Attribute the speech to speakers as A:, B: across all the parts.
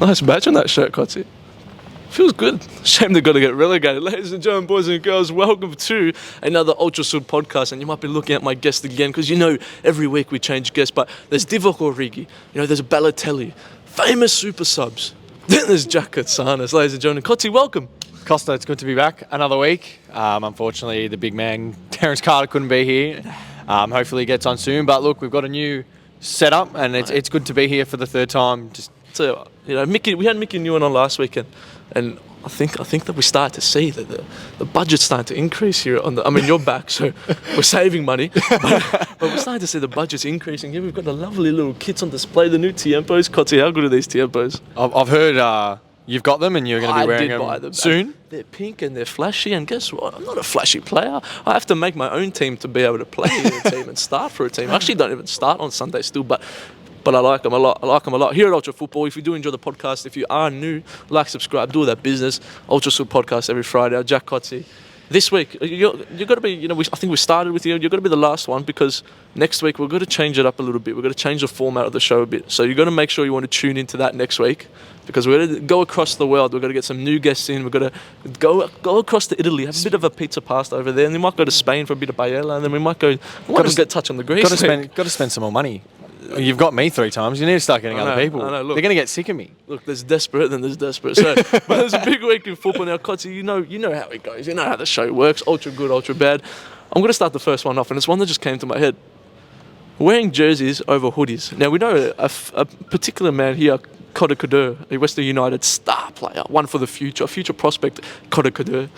A: Nice badge on that shirt, Kotzi. Feels good. Shame they've got to get relegated. Ladies and gentlemen, boys and girls, welcome to another Ultra Sud podcast. And you might be looking at my guest again because every week we change guests. But there's Divock Origi, there's Balotelli, famous super subs. Then there's Jack Katsanis. Ladies and gentlemen, Kotzi, welcome.
B: Kosta, it's good to be back another week. Unfortunately, the big man, Terence Carter, couldn't be here. Hopefully he gets on soon. But look, we've got a new setup and it's good to be here for the third time.
A: So, Mickey, we had Mickey Newen on last weekend, and I think that we start to see that the budget's starting to increase here. You're back, so we're saving money, but we're starting to see the budget's increasing. Here we've got the lovely little kits on display, the new Tiempos. Kotzi, how good are these Tiempos?
B: I've heard you've got them and you're going to be wearing them soon.
A: They're pink and they're flashy, and guess what? I'm not a flashy player. I have to make my own team to be able to play in a team and start for a team. I actually don't even start on Sunday still, but I like them a lot. Here at Ultra Football, if you do enjoy the podcast, if you are new, like, subscribe, do all that business. Ultra Sud podcast every Friday. Jack Kotzi. This week, you're got to be, I think we started with you. You're got to be the last one because next we've got to change it up a little bit. We're going to change the format of the show a bit. So you've got to make sure you want to tune into that next week because we're going to go across the world. We're going to get some new guests in. We're going to go across to Italy, have a bit of a pizza pasta over there, and then we might go to Spain for a bit of paella, and then we might get touch on the Greece.
B: Got to spend some more money. You've got me 3 times. You need to start getting other people. Look, they're going to get sick of me.
A: Look, there's desperate, then there's desperate. So, but there's a big week in football now. Kotzi, you know how it goes. You know how the show works. Ultra good, ultra bad. I'm going to start the first one off, and it's one that just came to my head. Wearing jerseys over hoodies. Now, we know a particular man here, Kosta Kadeur, a Western United star player, one for the future, a future prospect, Kosta Kadeur.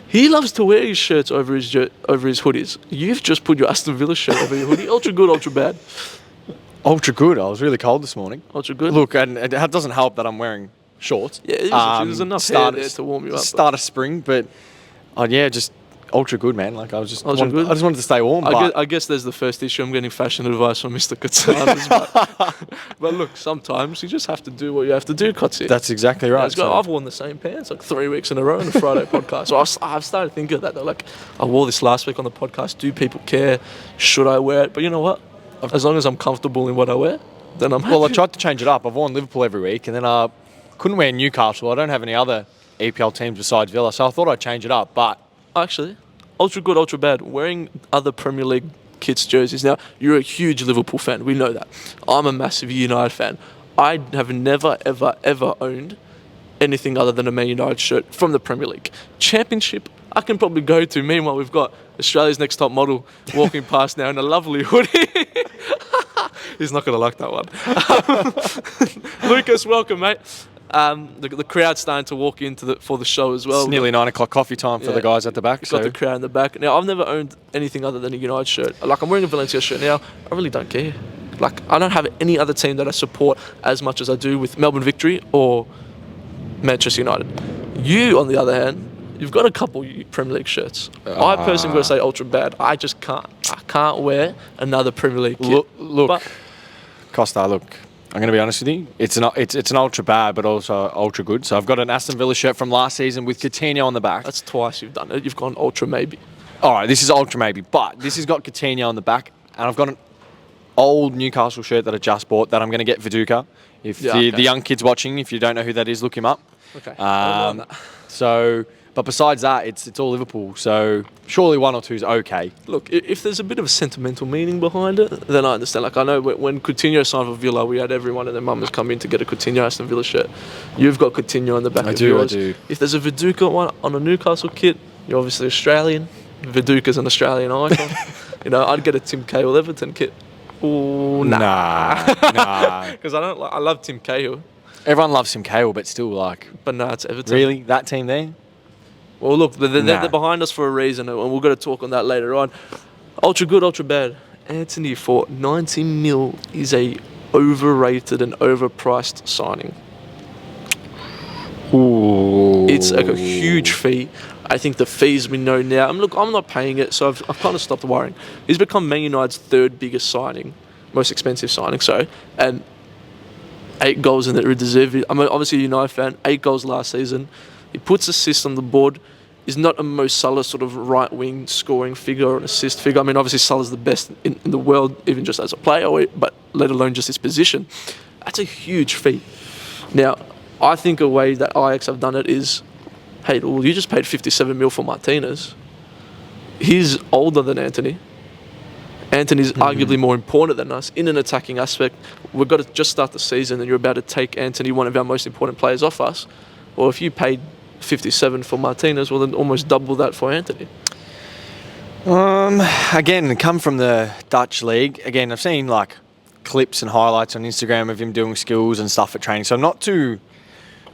A: He loves to wear his shirts over his hoodies. You've just put your Aston Villa shirt over your hoodie. Ultra good, ultra bad.
B: Ultra good. I was really cold this morning.
A: Ultra good.
B: Look, and it doesn't help that I'm wearing shorts.
A: Yeah, there's enough hair there to warm you up.
B: Start of spring, but just ultra good, man. Like I just wanted to stay warm.
A: I guess there's the first issue. I'm getting fashion advice from Mr. Katsanis. but look, sometimes you just have to do what you have to do, Kotzi.
B: That's exactly right.
A: I've worn the same pants like 3 weeks in a row on a Friday podcast. So I've started thinking of that. They're like, I wore this last week on the podcast. Do people care? Should I wear it? But you know what? As long as I'm comfortable in what I wear, then I'm happy.
B: Well, I tried to change it up. I've worn Liverpool every week, and then I couldn't wear Newcastle. I don't have any other EPL teams besides Villa, so I thought I'd change it up. But
A: actually, ultra good, ultra bad. Wearing other Premier League kits jerseys. Now, you're a huge Liverpool fan. We know that. I'm a massive United fan. I have never, ever, ever owned anything other than a Man United shirt from the Premier League. Championship, I can probably go to. Meanwhile, we've got Australia's next top model walking past now in a lovely hoodie. He's not going to like that one. Lucas, welcome, mate. The crowd's starting to walk in for the show as well.
B: It's nearly 9 o'clock coffee time for the guys at the back.
A: We've got the crowd in the back. Now, I've never owned anything other than a United shirt. Like, I'm wearing a Valencia shirt now. I really don't care. Like, I don't have any other team that I support as much as I do with Melbourne Victory or Manchester United. You, on the other hand, you've got a couple Premier League shirts. I personally got to say ultra bad. I just can't. I can't wear another Premier League kit.
B: Look, Kosta, look, I'm going to be honest with you. It's an ultra bad, but also ultra good. So I've got an Aston Villa shirt from last season with Coutinho on the back.
A: That's twice you've done it. You've gone ultra maybe.
B: All right, this is ultra maybe, but this has got Coutinho on the back, and I've got an old Newcastle shirt that I just bought that I'm going to get Viduka. If the young kids watching, if you don't know who that is, look him up.
A: Okay.
B: But besides that, it's all Liverpool. So surely 1 or 2 is okay.
A: Look, if there's a bit of a sentimental meaning behind it, then I understand. Like, I know when Coutinho signed for Villa, we had everyone and their mum has come in to get a Coutinho Aston Villa shirt. You've got Coutinho on the back of yours. I do. If there's a Viduka one on a Newcastle kit, you're obviously Australian. Viduka's an Australian icon. I'd get a Tim Cahill Everton kit. Ooh, nah. Because I love Tim Cahill.
B: Everyone loves Tim Cahill, but still,
A: But nah, it's Everton.
B: Really? That team there?
A: Well, look, they're behind us for a reason, and we're going to talk on that later on. Ultra good, ultra bad. Anthony for 90 mil is a overrated and overpriced signing.
B: Ooh.
A: It's like a huge fee. I think the fees we know now. I'm not paying it, so I've kind of stopped worrying. He's become Man United's 3rd biggest signing, most expensive signing, and 8 goals in the Eredivisie. I'm obviously a United fan. 8 goals last season. He puts assists on the board. He's not a Mo Salah sort of right-wing scoring figure or an assist figure. I mean, obviously Salah's the best in the world, even just as a player, but let alone just his position. That's a huge fee. Now, I think a way that Ajax have done it is, hey, well, you just paid 57 mil for Martinez. He's older than Anthony. Anthony's arguably more important than us in an attacking aspect. We've got to just start the season and you're about to take Anthony, one of our most important players, off us. Well, if you paid 57 for Martinez, well, then almost double that for Anthony.
B: Again, come from the Dutch league. Again, I've seen like clips and highlights on Instagram of him doing skills and stuff at training. So I'm not too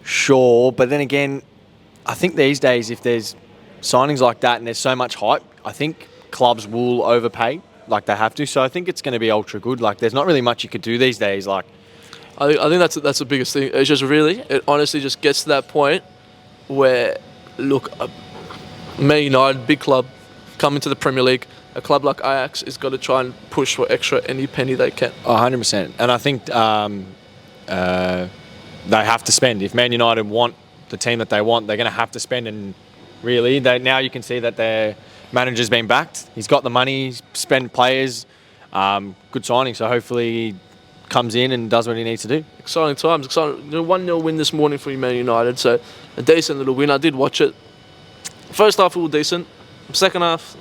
B: sure. But then again, I think these days, if there's signings like that and there's so much hype, I think clubs will overpay like they have to. So I think it's going to be ultra good. Like there's not really much you could do these days. Like
A: I think that's the biggest thing. It's just it honestly just gets to that point where, look, Man United, big club, come into the Premier League. A club like Ajax is got to try and push for extra any penny they can.
B: 100%. And I think they have to spend. If Man United want the team that they want, they're going to have to spend. And really, now you can see that their manager's been backed. He's got the money, spend players, good signing. So hopefully he comes in and does what he needs to do.
A: Exciting times. Exciting. 1-0 win this morning for Man United. So a decent little win. I did watch it. First half, all decent. Second half,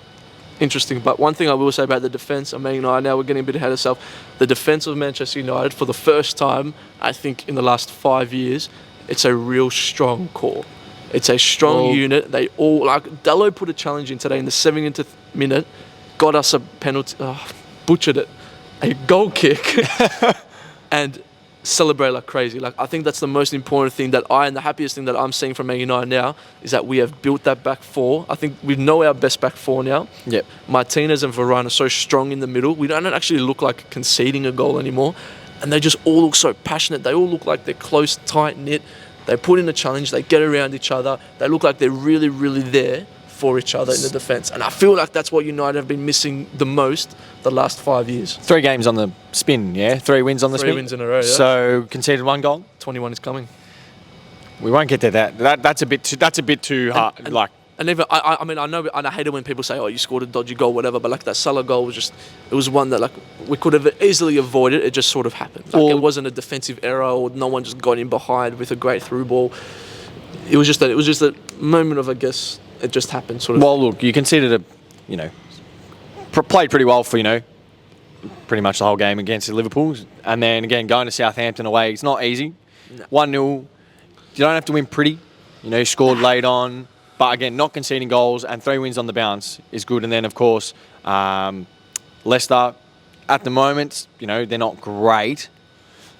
A: interesting. But one thing I will say about the defence of Man United, now we're getting a bit ahead of ourselves. The defence of Manchester United, for the first time, I think, in the last 5 years, it's a real strong core. It's a strong unit. They all, like, Dalot put a challenge in today in the 70th minute, got us a penalty, butchered it, a goal kick, and celebrate like crazy. Like, I think that's the most important thing and the happiest thing that I'm seeing from Man United now is that we have built that back four. I think we know our best back four now.
B: Yep.
A: Martinez and Varane are so strong in the middle. We don't actually look like conceding a goal anymore. And they just all look so passionate. They all look like they're close, tight-knit. They put in a challenge. They get around each other. They look like they're really, really there for each other in the defence. And I feel like that's what United have been missing the most the last 5 years.
B: 3 games on the spin, yeah? 3 wins on the spin?
A: 3 wins in a row, yeah.
B: So conceded 1 goal?
A: 21 is coming.
B: We won't get to that. That's a bit too hard.
A: And even, I mean, I know, and I hate it when people say, oh, you scored a dodgy goal, whatever, but like that Salah goal was just, it was one that like we could have easily avoided. It just sort of happened. Like, it wasn't a defensive error or no one just got in behind with a great through ball. It was just a moment of, I guess, it just happened sort of.
B: Well, look, you considered played pretty well for, pretty much the whole game against Liverpool. And then again, going to Southampton away, it's not easy. No. 1-0, you don't have to win pretty. Scored late on. But again, not conceding goals and 3 wins on the bounce is good. And then, of course, Leicester, at the moment, they're not great.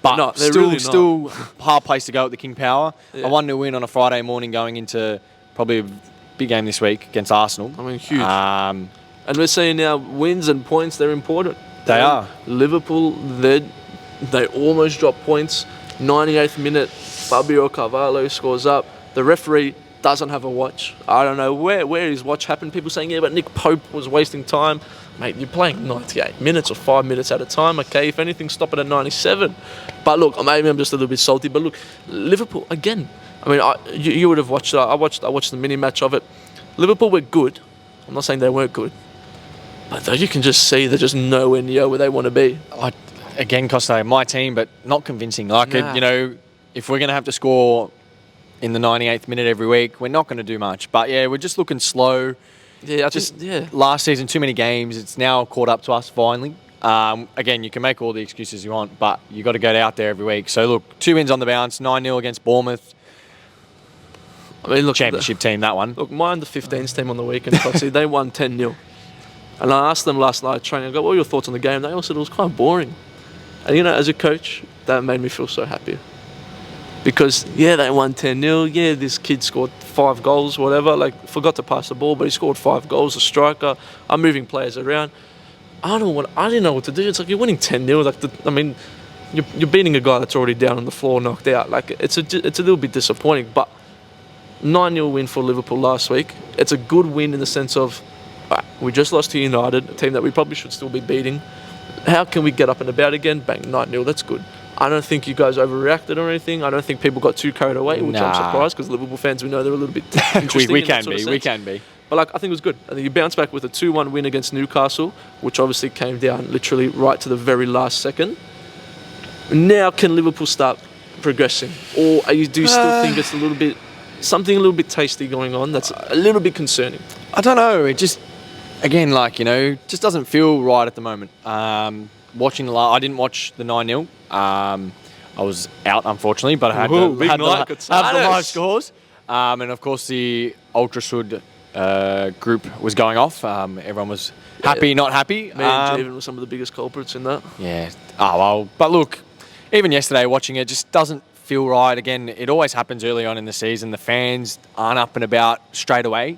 B: But
A: no,
B: still hard place to go at the King Power. Yeah. A 1-0 win on a Friday morning going into probably a big game this week against Arsenal.
A: I mean, huge. And we're seeing now wins and points, they're important.
B: They are.
A: Liverpool, they almost dropped points. 98th minute, Fabio Carvalho scores up. The referee doesn't have a watch. I don't know where his watch happened. People saying, yeah, but Nick Pope was wasting time. Mate, you're playing 98 minutes or 5 minutes at a time, okay? If anything, stop it at 97. But look, maybe I'm just a little bit salty. But look, Liverpool, again, I mean, you would have watched it. I watched the mini-match of it. Liverpool were good. I'm not saying they weren't good. But you can just see they're just nowhere near where they want to be.
B: Again, Kosta, my team, but not convincing. If we're going to have to score in the 98th minute every week, we're not going to do much. But yeah, we're just looking slow.
A: Yeah,
B: Last season, too many games. It's now caught up to us finally. Again, you can make all the excuses you want, but you got to go out there every week. So look, 2 wins on the bounce, 9-0 against Bournemouth.
A: I mean, look,
B: championship team, that one.
A: Look, my under-15s team on the weekend, they won 10-0. And I asked them last night at training, I go, what were your thoughts on the game? They all said it was kind of boring. And as a coach, that made me feel so happy. Because, yeah, they won 10-0. Yeah, this kid scored 5 goals, whatever. Like, forgot to pass the ball, but he scored 5 goals, a striker. I'm moving players around. I didn't know what to do. It's like you're winning 10-0. You're beating a guy that's already down on the floor, knocked out. Like, it's a little bit disappointing. But 9-0 win for Liverpool last week. It's a good win in the sense of, we just lost to United, a team that we probably should still be beating. How can we get up and about again? Bang, 9-0, that's good. I don't think you guys overreacted or anything. I don't think people got too carried away, which I'm surprised because Liverpool fans, we know they're a little bit interesting.
B: we can be.
A: But I think it was good. I think you bounced back with a 2-1 win against Newcastle, which obviously came down literally right to the very last second. Now can Liverpool start progressing, or do you still think it's something a little bit tasty going on that's a little bit concerning?
B: I don't know. It just, again, just doesn't feel right at the moment. I didn't watch the 9-0. I was out, unfortunately, but I had the live scores. And of course, the Ultra Sud group was going off. Everyone was happy, not happy.
A: Me and Javen were some of the biggest culprits in that.
B: Yeah. Oh, well, but look, even yesterday watching it just doesn't feel right. Again, it always happens early on in the season. The fans aren't up and about straight away.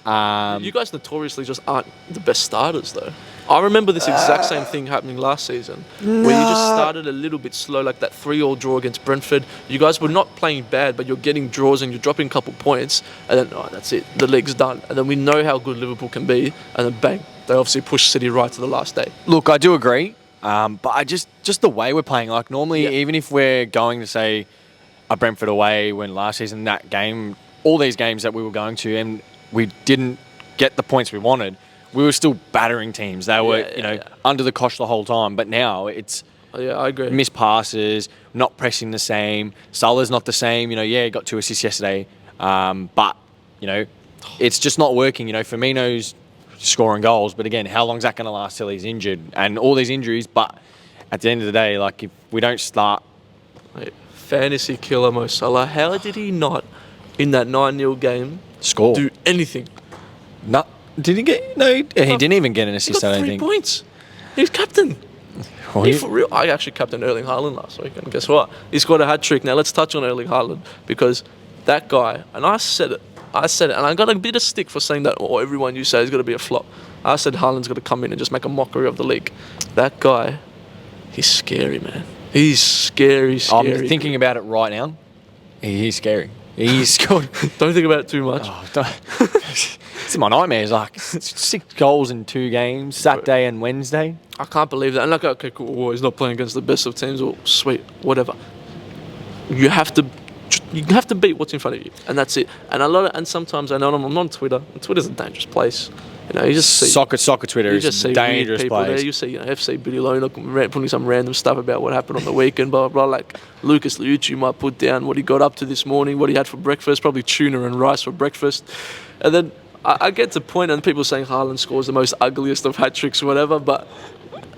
A: You guys notoriously just aren't the best starters, though. I remember this exact same thing happening last season, where you just started a little bit slow, like that 3-3 draw against Brentford. You guys were not playing bad, but you're getting draws and you're dropping a couple points, and then, that's it, the league's done. And then we know how good Liverpool can be, and then bang, they obviously push City right to the last day.
B: Look, I do agree, but I just the way we're playing, like normally, even if we're going to, say, a Brentford away, when last season, that game, all these games that we were going to, and we didn't get the points we wanted, we were still battering teams. They were, under the cosh the whole time. But now it's
A: I agree.
B: Missed passes, not pressing the same. Salah's not the same. He got 2 assists yesterday. But, it's just not working. Firmino's scoring goals. But again, how long's that going to last till he's injured? And all these injuries. But at the end of the day, if we don't start...
A: Fantasy killer Mo Salah. How did he not, in that 9-0 game, do anything?
B: No. Did he get... No, he didn't even get an assist, I don't think.
A: 3 points. He was captain. For real. I actually captained Erling Haaland last week, and guess what? He scored a hat-trick. Now, let's touch on Erling Haaland, because that guy, and I said it, and I got a bit of stick for saying that, everyone you say is going to be a flop. I said Haaland's going to come in and just make a mockery of the league. That guy, he's scary, man. He's scary.
B: I'm thinking about it right now. He's scary. He's scored...
A: Don't think about it too much.
B: It's in my nightmares. 6 goals in 2 games, Saturday and Wednesday.
A: I can't believe that. And okay, cool. Well, he's not playing against the best of teams. Or sweet, whatever. You have to beat what's in front of you, and that's it. And sometimes I know I'm on Twitter, and Twitter's a dangerous place. You just see
B: soccer Twitter is a dangerous place.
A: There. You see, FC Barcelona putting some random stuff about what happened on the weekend, blah blah blah. Like Lucas Liucci might put down what he got up to this morning, what he had for breakfast, probably tuna and rice for breakfast, and then I get to the point, and people saying Haaland scores the most ugliest of hat tricks or whatever, but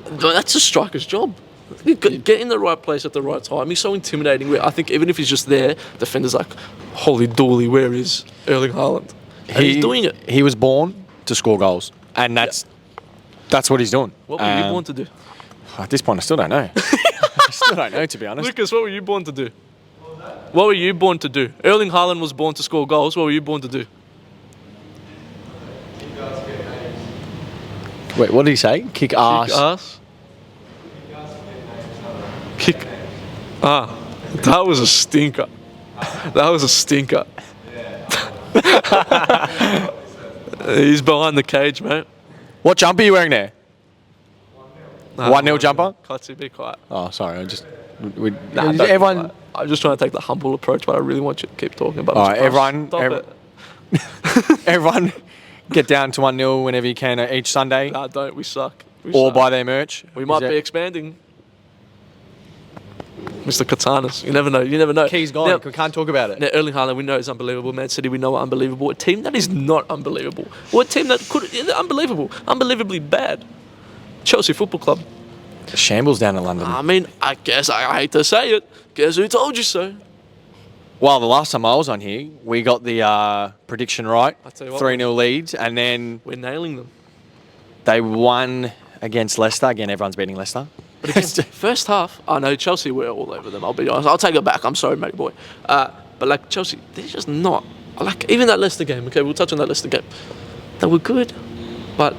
A: that's a striker's job. Get in the right place at the right time. He's so intimidating. I think even if he's just there, defenders like, holy dooly, where is Erling Haaland? And he's doing it.
B: He was born to score goals, and that's what he's doing.
A: What were you born to do?
B: At this point, I still don't know. I still don't know, to be honest.
A: Lucas, what were you born to do? What were you born to do? Erling Haaland was born to score goals. What were you born to do?
B: Wait, what did he say? Kick ass.
A: Kick ass? Kick. That was a stinker. That was a stinker. He's behind the cage, mate.
B: What jumper are you wearing there? 1-0 jumper?
A: Clutzy, be quiet.
B: Oh, sorry.
A: Everyone. I'm just trying to take the humble approach, but I really want you to keep talking about.
B: All right, everyone, get down to 1-0 whenever you can each Sunday.
A: Nah, don't. We suck.
B: Buy their merch.
A: We might be expanding. Mr. Katanas. You never know.
B: Key's gone. Now, we can't talk about it.
A: Now, Erling Haaland, we know is unbelievable. Man City, we know are unbelievable. A team that is not unbelievable. Or a team that unbelievable. Unbelievably bad. Chelsea Football Club.
B: Shambles down in London.
A: I mean, I guess I hate to say it. Guess who told you so?
B: Well, the last time I was on here, we got the prediction right. 3-0 leads, and then...
A: We're nailing them.
B: They won against Leicester. Again, everyone's beating Leicester.
A: But again, first half, I know Chelsea were all over them, I'll be honest. I'll take it back. I'm sorry, matey boy. But Chelsea, they're just not. Even that Leicester game, okay, we'll touch on that Leicester game. They were good, but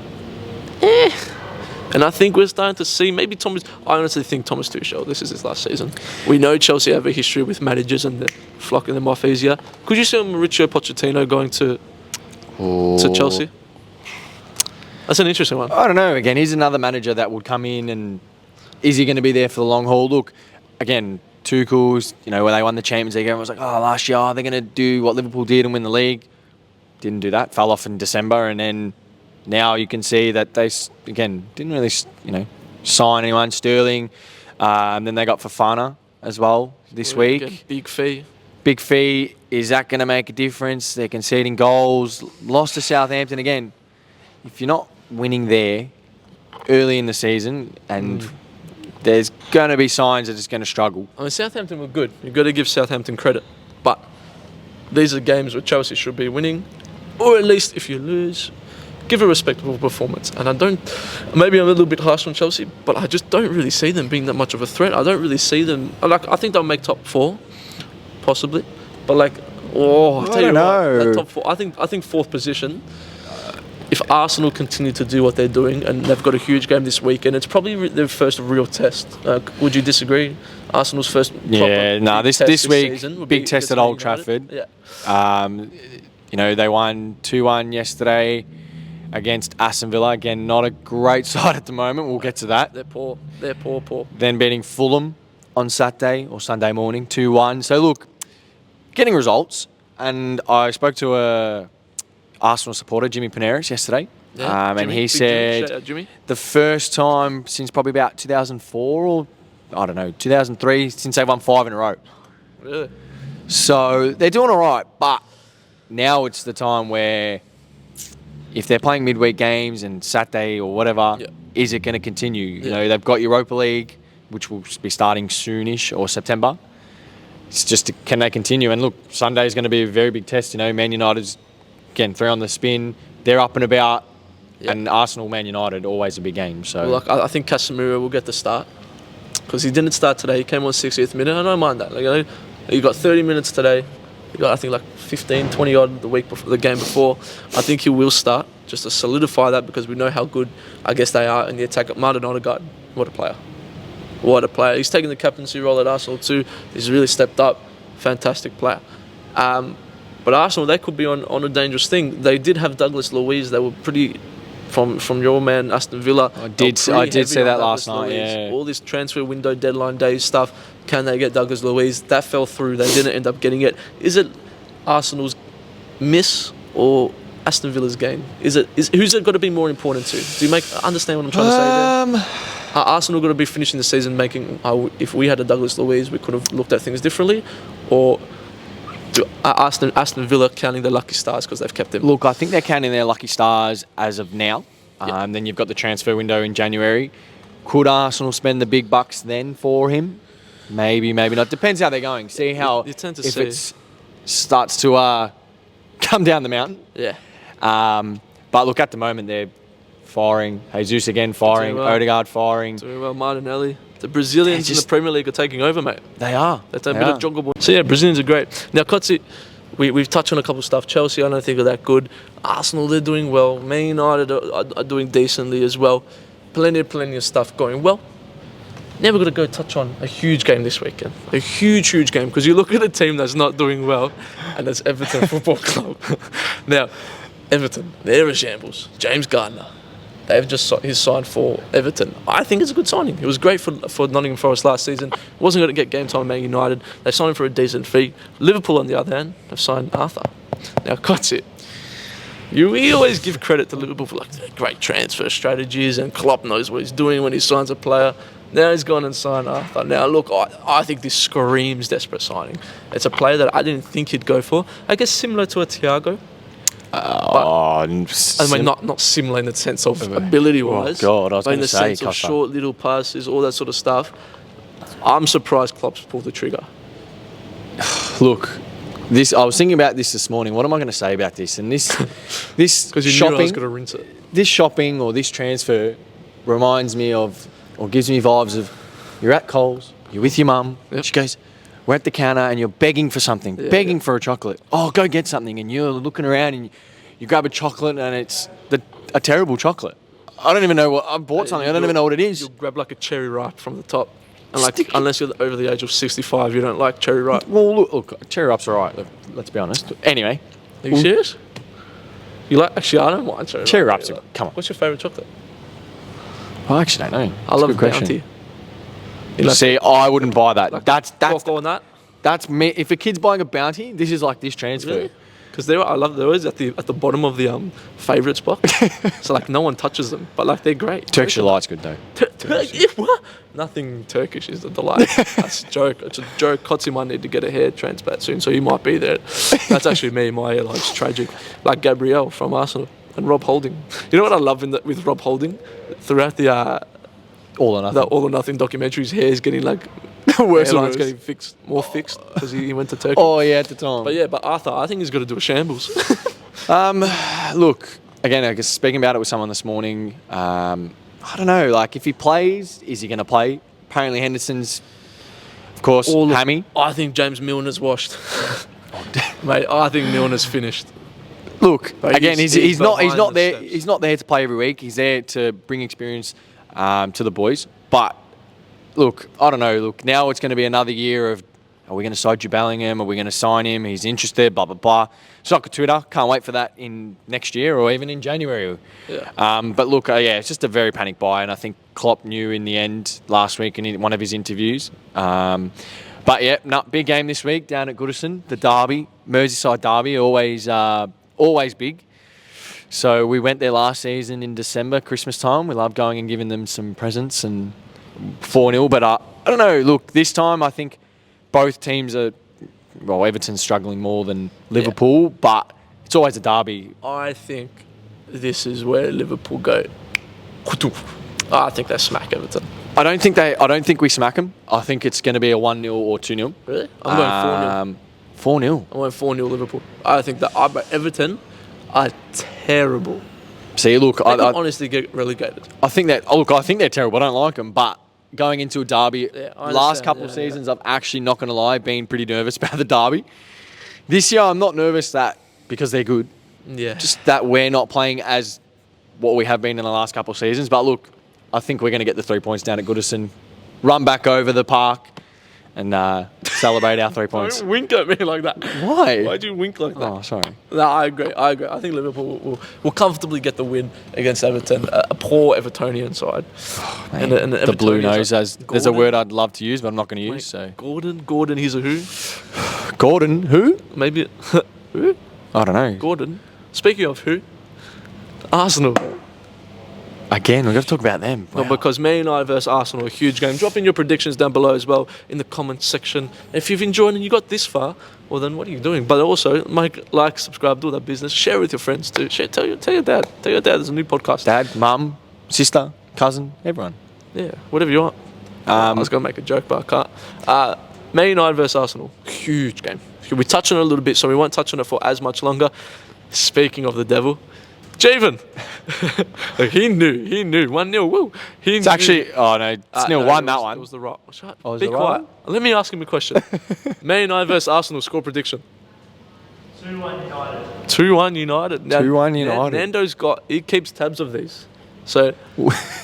A: And I think we're starting to see maybe I honestly think Thomas Tuchel, this is his last season. We know Chelsea have a history with managers and they're flocking them off easier. Could you see Mauricio Pochettino going to Chelsea? That's an interesting one.
B: I don't know. Again, he's another manager that would come in, and is he going to be there for the long haul? Look, again, Tuchel's, where they won the Champions League, everyone was like, last year they're going to do what Liverpool did and win the league. Didn't do that. Fell off in December, and then now you can see that they, again, didn't really, sign anyone. Sterling, and then they got Fofana as well. this
A: Again,
B: week.
A: big fee.
B: Big fee. Is that going to make a difference? They're conceding goals. Lost to Southampton again. If you're not winning there early in the season, and there's going to be signs that it's going to struggle.
A: I mean, Southampton were good. You've got to give Southampton credit. But these are games where Chelsea should be winning. Or at least if you lose, give a respectable performance. And maybe I'm a little bit harsh on Chelsea, but I just don't really see them being that much of a threat. I don't really see them. I think they'll make top 4, possibly. But I
B: don't know.
A: That top 4. I think 4th position. If Arsenal continue to do what they're doing, and they've got a huge game this weekend, it's probably their first real test. Would you disagree? Arsenal's first
B: this week,
A: season
B: big test at Old Trafford.
A: Yeah.
B: They won 2-1 yesterday against Aston Villa. Again, not a great side at the moment. We'll get to that.
A: They're poor. They're poor.
B: Then beating Fulham on Saturday or Sunday morning, 2-1. So look, getting results. And I spoke to a Arsenal supporter, Jimmy Paneris, yesterday.
A: Yeah,
B: and he said
A: Shout out, Jimmy.
B: the first time since probably about 2004 or, 2003, since they won 5 in a row.
A: Really?
B: So they're doing all right, but now it's the time where if they're playing midweek games and Saturday or whatever, is it going to continue? You know, they've got Europa League, which will be starting soonish or September. It's just, can they continue? And look, Sunday is going to be a very big test. Man United's, again, 3 on the spin. They're up and about. Yep. And Arsenal, Man United, always a big game. So
A: I think Casemiro will get the start because he didn't start today. He came on 60th minute. I don't mind that. He got 30 minutes today. He got, I think, 15, 20 odd the week before, the game before. I think he will start just to solidify that because we know how good I guess they are in the attack. Martin Odegaard, what a player. What a player. He's taken the captaincy role at Arsenal too. He's really stepped up. Fantastic player. But Arsenal, they could be on a dangerous thing. They did have Douglas Luiz. They were pretty, from your man Aston Villa.
B: I did say that last night. Yeah.
A: All this transfer window, deadline day stuff. Can they get Douglas Luiz? That fell through. They didn't end up getting it. Is it Arsenal's miss or Aston Villa's game? Who's it got to be more important to? Do you understand what I'm trying to say there? Are Arsenal going to be finishing the season making? If we had a Douglas Luiz, we could have looked at things differently, or Aston Villa counting their lucky stars because they've kept him?
B: Look, I think they're counting their lucky stars as of now. Then you've got the transfer window in January. Could Arsenal spend the big bucks then for him? Maybe, maybe not. Depends how they're going. See how
A: you tend to
B: if it starts to come down the mountain.
A: Yeah.
B: But look, at the moment they're firing. Jesus again firing. Odegaard firing.
A: Doing well. Martinelli. The Brazilians in the Premier League are taking over, mate.
B: They are.
A: They're taking a bit of jungle ball. So yeah, Brazilians are great. Now, Kotsi, we've touched on a couple of stuff. Chelsea, I don't think are that good. Arsenal, they're doing well. Man United are doing decently as well. Plenty of stuff going well. Now we're going to go touch on a huge game this weekend. A huge game. Because you look at a team that's not doing well, and that's Everton Football Club. Now, Everton, they're a shambles. James Gardner. He's signed for Everton. I think it's a good signing. It was great for Nottingham Forest last season. Wasn't going to get game time at Man United. They signed him for a decent fee. Liverpool, on the other hand, have signed Arthur. Now, that's it. We always give credit to Liverpool for great transfer strategies, and Klopp knows what he's doing when he signs a player. Now he's gone and signed Arthur. Now, look, I think this screams desperate signing. It's a player that I didn't think he'd go for. I guess similar to a Thiago. I mean, not similar in the sense of ability-wise.
B: Oh God, I was
A: but in
B: going
A: the
B: to say,
A: sense of
B: Kosta.
A: short little passes, all that sort of stuff. I'm surprised Klopp's pulled the trigger.
B: Look, I was thinking about this morning. What am I going to say about this? And this
A: Because you
B: shopping,
A: knew I was going to rinse it.
B: This shopping or this transfer reminds me of, or gives me vibes of, you're at Coles, you're with your mum.
A: Yep.
B: She goes, we're at the counter and you're begging for something, begging for a chocolate. Oh, go get something. And you're looking around and you grab a chocolate and it's a terrible chocolate. I don't even know what, I bought something, I don't even know what it is.
A: You'll grab a cherry ripe from the top. And unless you're over the age of 65, you don't like cherry ripe.
B: Well, look, cherry ripe's all right, let's be honest. Anyway.
A: Are you serious? Actually, I don't mind cherry ripe.
B: Cherry ripe's, come on.
A: What's your favourite chocolate?
B: I actually don't know.
A: I love Bounty.
B: See, I wouldn't buy that. That's
A: on that.
B: That's me. If a kid's buying a Bounty, this is like this transfer.
A: Really? because they're always at the bottom of the favourite spot. So like no one touches them, but like they're great.
B: Turkish delight's good though.
A: What? Nothing Turkish is a delight. That's a joke. It's a joke. Kotzi might need to get a hair transplant soon, so he might be there. That's actually me. My hairline's tragic. Like Gabriel from Arsenal and Rob Holding. You know what I love with Rob Holding? Throughout the
B: All or nothing.
A: the All or Nothing documentary, his hair is getting like
B: Worse and
A: hairline's
B: worse.
A: getting more fixed because he went to Turkey.
B: Oh yeah, at the time.
A: But Arthur, I think he's got to do a shambles.
B: Look, again, I guess speaking about it with someone this morning, I don't know, like if he plays, is he going to play? Apparently Henderson's, of course, hammy.
A: I think James Milner's washed. Mate, I think Milner's finished.
B: Look,
A: But
B: again,
A: he's
B: he's not
A: behind the
B: there.
A: steps.
B: He's not there to play every week. He's there to bring experience to the boys. But look, I don't know. Look, now it's going to be another year of, are we going to side Bellingham? Are we going to sign him? He's interested. Blah blah blah. Soccer Twitter, can't wait for that in next year or even in January.
A: Yeah.
B: But look, it's just a very panic buy, and I think Klopp knew in the end last week in one of his interviews. But yeah, big game this week down at Goodison, the derby, Merseyside derby, always big. So we went there last season in December, Christmas time. We love going and giving them some presents and 4-0. But I don't know. Look, this time I think both teams are. Well, Everton's struggling more than Liverpool, but it's always a derby.
A: I think this is where Liverpool go. I think they smack Everton.
B: I don't think we smack them. I think it's going to be a 1-0 or 2-0.
A: Really? I'm going 4-0.
B: 4-0.
A: I'm going 4-0 Liverpool. I think that Everton are terrible.
B: See, look,
A: They could honestly get relegated.
B: I think they're terrible. I don't like them, but going into a derby,
A: I
B: last
A: understand,
B: couple of seasons, I've actually, not going to lie, been pretty nervous about the derby. This year, I'm not nervous because they're good.
A: Yeah.
B: Just that we're not playing as what we have been in the last couple of seasons. But look, I think we're going to get the 3 points down at Goodison, run back over the park, and celebrate our 3 points.
A: Don't wink at me like that.
B: Why?
A: Why'd you wink like that?
B: Oh, sorry.
A: No, I agree. I think Liverpool will comfortably get the win against Everton, a poor Evertonian side.
B: Man,
A: And
B: the blue
A: Evertonians
B: nose,
A: are-
B: there's a
A: Gordon-
B: word I'd love to use, but I'm not going to
A: Mate,
B: use. So
A: Gordon, he's a who?
B: Gordon, who?
A: Maybe who?
B: I don't know.
A: Gordon. Speaking of who? Arsenal.
B: Again, we've got to talk about them.
A: No,
B: Wow.
A: because Man United versus Arsenal, a huge game. Drop in your predictions down below as well in the comments section. If you've enjoyed and you got this far, well then what are you doing? But also, like, subscribe, do that business. Share with your friends too. Tell your dad. Tell your dad there's a new podcast.
B: Dad, mum, sister, cousin, everyone.
A: Yeah, whatever you want. I was going to make a joke, but I can't. Man United versus Arsenal, huge game. We touch on it a little bit, so we won't touch on it for as much longer. Speaking of the devil, Javen. he knew. 1-0, woo.
B: It's actually, it's nil one, that one.
A: It was the right. Shut.
B: Oh, was
A: Be
B: it the right
A: quiet.
B: one?
A: Let me ask him a question. Man United versus Arsenal score prediction.
C: 2-1 United.
A: 2-1 United. Now,
B: 2-1 United.
A: Nando's he keeps tabs of these. So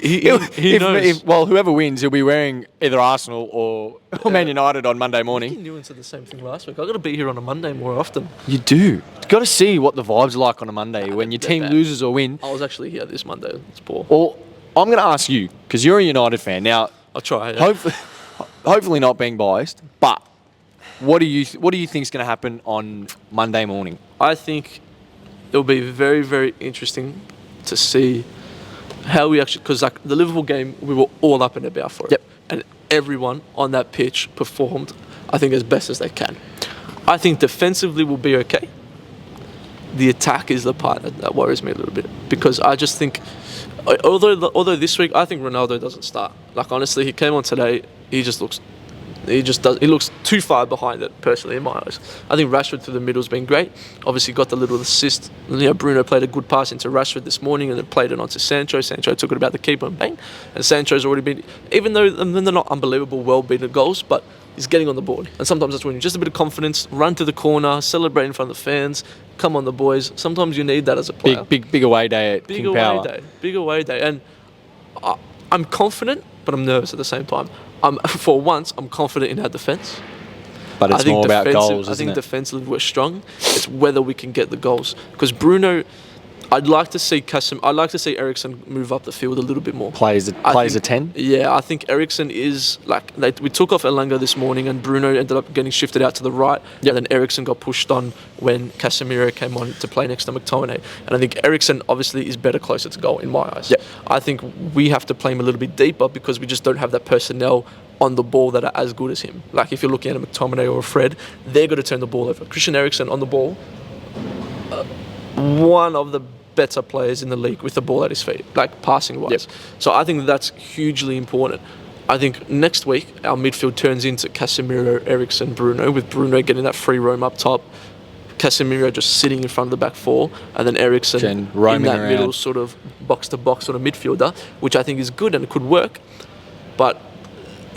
A: he
B: If-
A: knows.
B: whoever wins, he'll be wearing either Arsenal or Man United on Monday
A: You
B: morning.
A: knew and said the same thing last week. I got to be here on a Monday more often.
B: You do. You've got to see what the vibes are like on a Monday when your
A: they're
B: team
A: bad.
B: loses or win.
A: I was actually here this Monday. It's poor.
B: Or I'm going to ask you, because you're a United fan. Now,
A: I'll try. Yeah.
B: hopefully not being biased, but what do you think is going to happen on Monday morning?
A: I think it'll be very, very interesting to see how we actually, because like the Liverpool game, we were all up and about for it.
B: Yep.
A: And everyone on that pitch performed, I think, as best as they can. I think defensively we'll be okay. The attack is the part that worries me a little bit, because I just think, although this week I think Ronaldo doesn't start. Like honestly, he came on today, he looks too far behind it, personally, in my eyes. I think Rashford through the middle's been great. Obviously got the little assist. Bruno played a good pass into Rashford this morning and then played it onto Sancho. Sancho took it about the keeper and bang. And Sancho's already been, even though they're not unbelievable well-beaten goals, but he's getting on the board. And sometimes that's when you just a bit of confidence, run to the corner, celebrate in front of the fans, come on the boys. Sometimes you need that as a player.
B: Big away day at King Power.
A: Big away day. And I'm confident, but I'm nervous at the same time. For once, I'm confident in our defence.
B: But it's more about goals,
A: I
B: isn't
A: think
B: it?
A: defensively we're strong. It's whether we can get the goals. Because Bruno, I'd like to see Eriksson move up the field a little bit more.
B: Plays a 10.
A: Yeah, I think Eriksson is we took off Elanga this morning, and Bruno ended up getting shifted out to the right, and then Eriksson got pushed on when Casemiro came on to play next to McTominay. And I think Eriksson obviously is better closer to goal in my eyes.
B: Yep.
A: I think we have to play him a little bit deeper because we just don't have that personnel on the ball that are as good as him. Like if you're looking at a McTominay or a Fred, they're going to turn the ball over. Christian Eriksen on the ball, one of the better players in the league with the ball at his feet, like passing wise.
B: Yep.
A: So I think that's hugely important. I think next week our midfield turns into Casemiro, Eriksson, Bruno, with Bruno getting that free roam up top, Casemiro just sitting in front of the back four, and then Eriksson in that
B: around.
A: middle sort of box to box sort of midfielder, which I think is good and it could work. But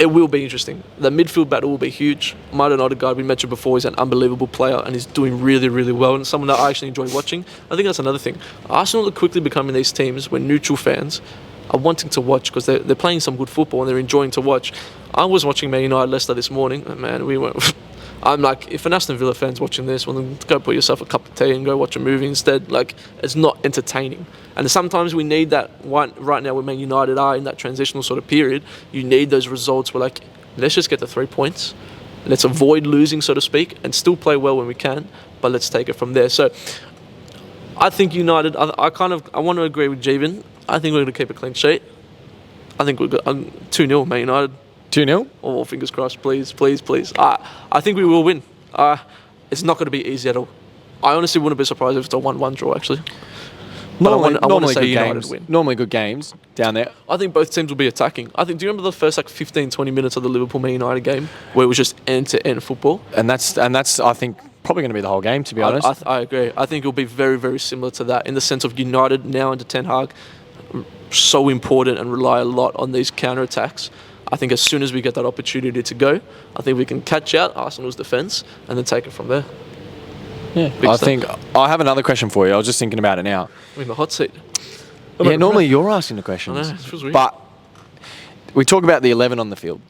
A: it will be interesting. The midfield battle will be huge. Martin Odegaard, we mentioned before, is an unbelievable player and he's doing really, really well, and someone that I actually enjoy watching. I think that's another thing. Arsenal are quickly becoming these teams where neutral fans are wanting to watch because they're playing some good football and they're enjoying to watch. I was watching Man United Leicester this morning, and man, we went... I'm like, if an Aston Villa fan's watching this, well, then go put yourself a cup of tea and go watch a movie instead. Like, it's not entertaining. And sometimes we need that right now where Man United are in that transitional sort of period. You need those results where, like, let's just get the 3 points. Let's avoid losing, so to speak, and still play well when we can, but let's take it from there. So I think United, I want to agree with Jeevan. I think we're going to keep a clean sheet. I think we've got 2-0 Man United.
B: 2-0?
A: Oh, fingers crossed, please, please, please. I think we will win. It's not going to be easy at all. I honestly wouldn't be surprised if it's a 1-1 draw, actually. But I want to say United win.
B: Normally good games down there.
A: I think both teams will be attacking. Do you remember the first 15, 20 minutes of the Liverpool-Man United game where it was just end-to-end football?
B: And that's I think, probably going to be the whole game, to be honest.
A: I agree. I think it'll be very, very similar to that in the sense of United now under Ten Hag, so important and rely a lot on these counter-attacks. I think as soon as we get that opportunity to go, I think we can catch out Arsenal's defence and then take it from there.
B: Yeah, I have another question for you. I was just thinking about it now.
A: I'm in the hot seat.
B: Yeah, normally you're asking the questions.
A: I know, it feels weird.
B: But we talk about the 11 on the field,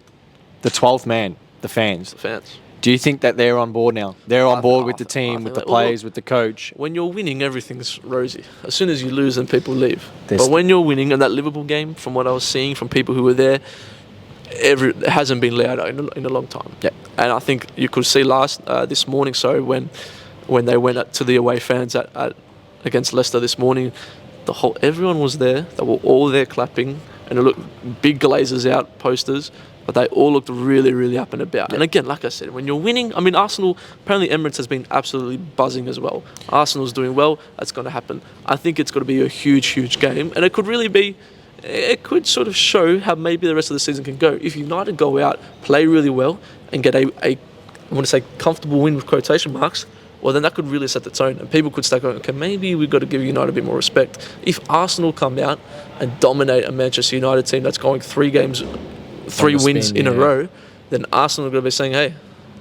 B: the 12th man, the fans.
A: The fans.
B: Do you think that they're on board now? They're on board with the team, with the players, with the coach?
A: When you're winning, everything's rosy. As soon as you lose, then people leave. But when you're winning, and that Liverpool game, from what I was seeing from people who were there, it hasn't been laid out in a long time.
B: Yeah.
A: And I think you could see this morning, when they went to the away fans at against Leicester this morning, everyone was there. They were all there clapping, and it looked big Glazers out posters, but they all looked really, really up and about. Yeah. And again, like I said, when you're winning, I mean, Arsenal, apparently Emirates has been absolutely buzzing as well. Arsenal's doing well. That's going to happen. I think it's going to be a huge, huge game, and it could really be. It could sort of show how maybe the rest of the season can go. If United go out, play really well, and get I want to say comfortable win with quotation marks, well then that could really set the tone, and people could start going, okay, maybe we've got to give United a bit more respect. If Arsenal come out and dominate a Manchester United team that's going 3 wins in a row, then Arsenal are going to be saying, hey,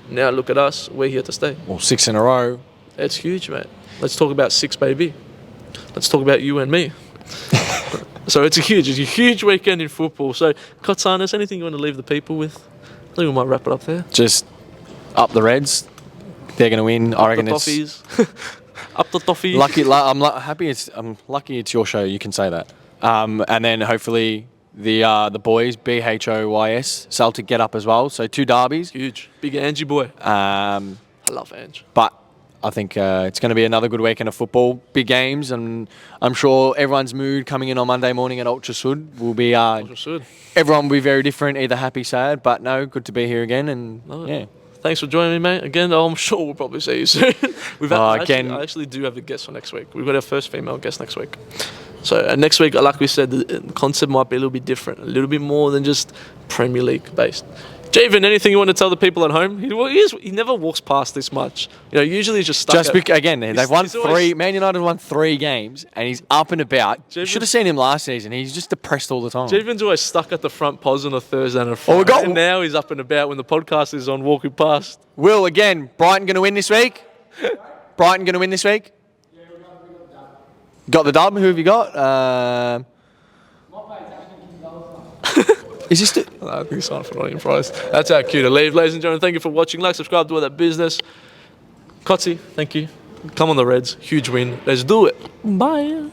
A: now look at us, we're here to stay.
B: Well, 6 in a row.
A: It's huge, mate. Let's talk about 6, baby. Let's talk about you and me. So it's a huge weekend in football. So, Kotsanis, anything you want to leave the people with? I think we might wrap it up there.
B: Just up the Reds. They're going to win. I reckon
A: it's... Up the toffees.
B: I'm lucky it's your show. You can say that. And then hopefully the boys, BHOYS, Celtic get up as well. So 2 derbies.
A: Huge. Big Angie boy. I love Ange.
B: But I think it's going to be another good weekend of football, big games, and I'm sure everyone's mood coming in on Monday morning at Ultra Sud will be. Everyone will be very different, either happy, sad, but no, good to be here again, and yeah.
A: Thanks for joining me, mate. Again, I'm sure we'll probably see you soon. I actually do have a guest for next week. We've got our first female guest next week. So next week, like we said, the concept might be a little bit different, a little bit more than just Premier League based. Javen, anything you want to tell the people at home? He never walks past this much. Usually he's just stuck.
B: They've won 3. Man United won 3 games, and he's up and about. You should have seen him last season. He's just depressed all the time.
A: Javen's always stuck at the front pos on a Thursday and a Friday. And now he's up and about when the podcast is on, walking past.
B: Will, again, Brighton going to win this week? Brighton going to win this week?
C: Yeah, we got the dub.
B: Got the dub? Who have you got? Is this
A: I think it's on for Nottingham Forest. That's our cue to leave. Ladies and gentlemen, thank you for watching. Like, subscribe, do all that business. Kotzi, thank you. Come on the Reds. Huge win. Let's do it. Bye.